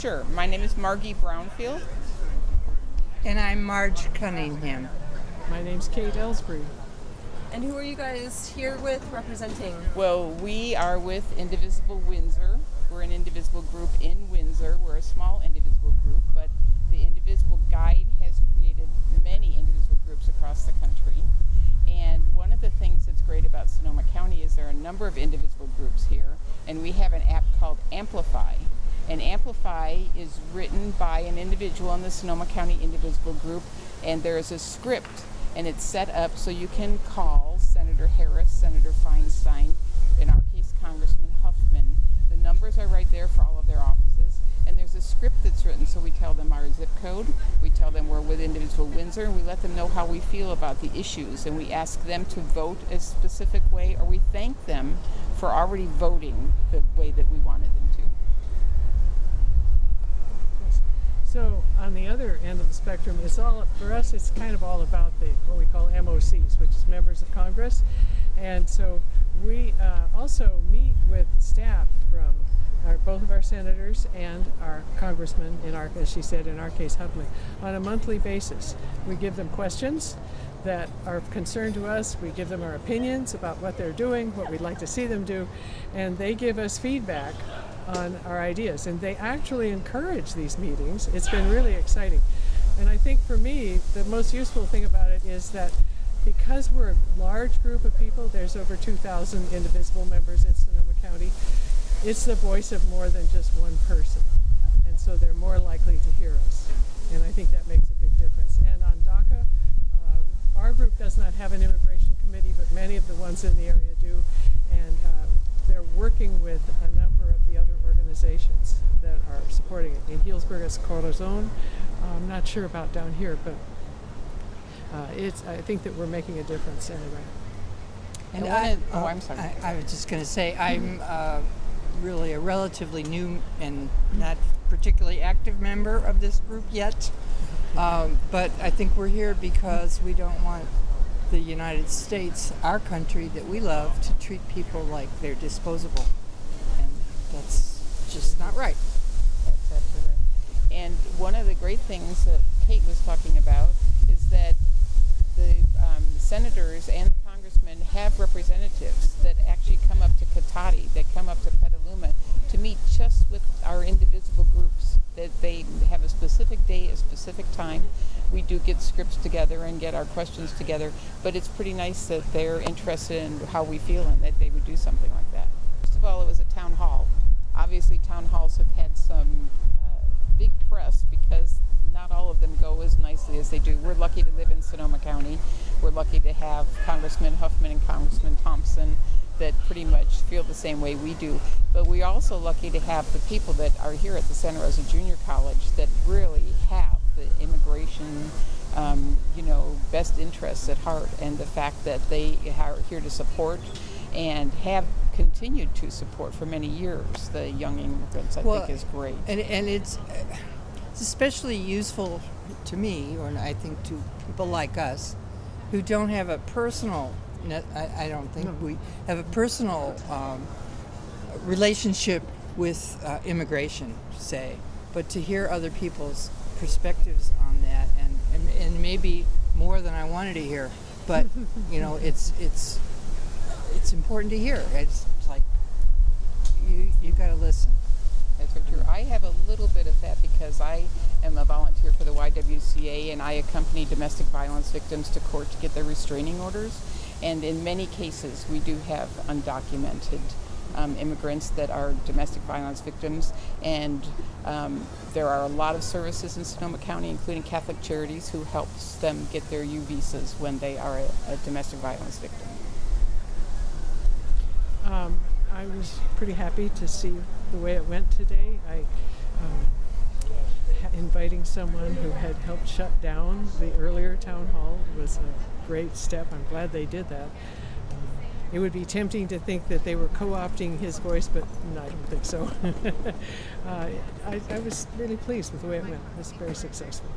Sure. My name is Margie Brownfield. And I'm Marge Cunningham. My name's Kate Ellsbury. And who are you guys here with representing? Well, we are with Indivisible Windsor. We're an indivisible group in Windsor. We're a small indivisible group, but the Indivisible Guide has created many indivisible groups across the country. And one of the things that's great about Sonoma County is there are a number of indivisible groups here, and we have an app called Amplify. And Amplify is written by an individual in the Sonoma County Indivisible Group, and there is a script, and it's set up so you can call Senator Harris, Senator Feinstein, in our case Congressman Huffman. The numbers are right there for all of their offices, and there's a script that's written, so we tell them our zip code, we tell them we're with Indivisible Windsor, and we let them know how we feel about the issues, and we ask them to vote a specific way, or we thank them for already voting the way that we wanted them to. So on the other end of the spectrum, it's all for us. It's kind of all about what we call MOCs, which is members of Congress, and so we also meet with staff from both of our senators and our congressman, as she said, in our case, Huffman, on a monthly basis. We give them questions that are of concern to us. We give them our opinions about what they're doing, what we'd like to see them do, and they give us feedback on our ideas, and they actually encourage these meetings. It's been really exciting, and I think for me the most useful thing about it is that because we're a large group of people, there's over 2,000 indivisible members in Sonoma County, it's the voice of more than just one person, and so they're more likely to hear us, and I think that makes a big difference. And on DACA, our group does not have an immigration committee, but many of the ones in the area do, and they're working with a number of the other organizations that are supporting it. In Healdsburg, it's Corazon. I'm not sure about down here, but I think that we're making a difference anyway. And I'm sorry. I was just going to say, I'm really a relatively new and not particularly active member of this group yet, but I think we're here because we don't want the United States, our country that we love, to treat people like they're disposable, and that's just not right. That's absolutely right. And one of the great things that Kate was talking about is that the senators and the congressmen have representatives that actually come up to Cotati, that come up to Petaluma to meet just with our indivisible groups, that they have a specific day, a specific time. We do get scripts together and get our questions together, but it's pretty nice that they're interested in how we feel and that they would do something like that. First of all, it was a town hall. Obviously, town halls have had some big press because not all of them go as nicely as they do. We're lucky to live in Sonoma County. We're lucky to have Congressman Huffman and Congressman Thompson that pretty much feel the same way we do. But we're also lucky to have the people that are here at the Santa Rosa Junior College that really have the immigration, best interests at heart, and the fact that they are here to support and have continued to support for many years the young immigrants, I think is great. And it's especially useful to me, or I think to people like us, who don't have a personal, I don't think we have a personal relationship with immigration, say, but to hear other people's perspectives on that, and maybe more than I wanted to hear, but it's important to hear. It's like you got to listen. That's very true. I have a little bit of that because I am a volunteer for the YWCA, and I accompany domestic violence victims to court to get their restraining orders. And in many cases, we do have undocumented immigrants that are domestic violence victims, and there are a lot of services in Sonoma County, including Catholic Charities, who helps them get their U visas when they are a domestic violence victim. I was pretty happy to see the way it went today. Inviting someone who had helped shut down the earlier town hall was a great step. I'm glad they did that. It would be tempting to think that they were co-opting his voice, but no, I don't think so. I was really pleased with the way it went. It was very successful.